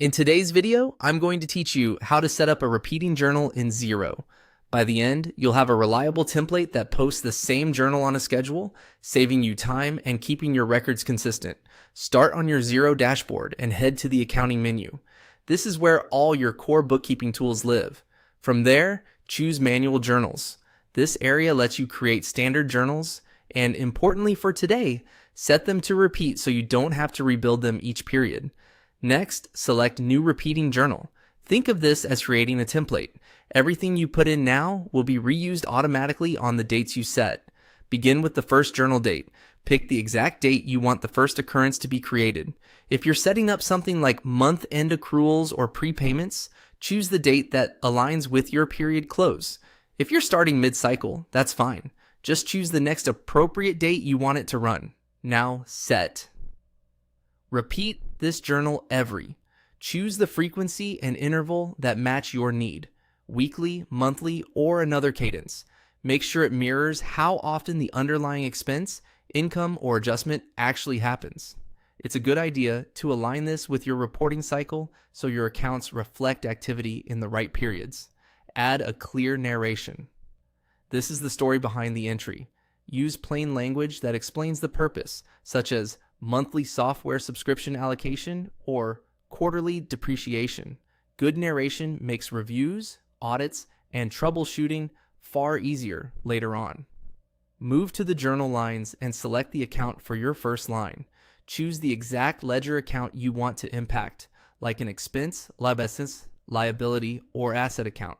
In today's video, I'm going to teach you how to set up a repeating journal in Xero. By the end, you'll have a reliable template that posts the same journal on a schedule, saving you time and keeping your records consistent. Start on your Xero dashboard and head to the accounting menu. This is where all your core bookkeeping tools live. From there, choose manual journals. This area lets you create standard journals and, importantly for today, set them to repeat so you don't have to rebuild them each period. Next, select New Repeating Journal. Think of this as creating a template. Everything you put in now will be reused automatically on the dates you set. Begin with the first journal date. Pick the exact date you want the first occurrence to be created. If you're setting up something like month-end accruals or prepayments, choose the date that aligns with your period close. If you're starting mid-cycle, that's fine. Just choose the next appropriate date you want it to run. Now, set. Repeat this journal Choose the frequency and interval that match your need, weekly, monthly, or another cadence. Make sure it mirrors how often the underlying expense, income, or adjustment actually happens. It's a good idea to align this with your reporting cycle so your accounts reflect activity in the right periods. Add a clear narration. This is the story behind the entry. Use plain language that explains the purpose, such as monthly software subscription allocation or quarterly depreciation. Good narration makes reviews, audits, and troubleshooting far easier later on. Move to the journal lines and select the account for your first line. Choose the exact ledger account you want to impact, like an expense, liability, or asset account.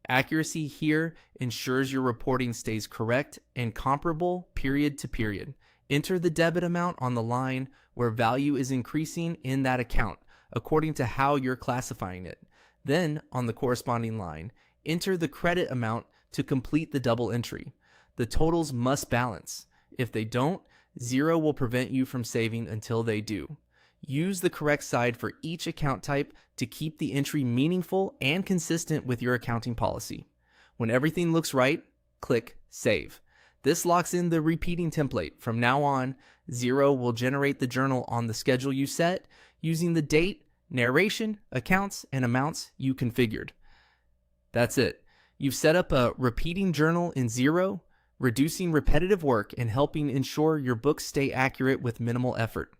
Accuracy here ensures your reporting stays correct and comparable period to period. Enter the debit amount on the line where value is increasing in that account, according to how you're classifying it. Then, on the corresponding line, enter the credit amount to complete the double entry. The totals must balance. If they don't, Xero will prevent you from saving until they do. Use the correct side for each account type to keep the entry meaningful and consistent with your accounting policy. When everything looks right, click Save. This locks in the repeating template. From now on, Xero will generate the journal on the schedule you set using the date, narration, accounts, and amounts you configured. That's it. You've set up a repeating journal in Xero, reducing repetitive work and helping ensure your books stay accurate with minimal effort.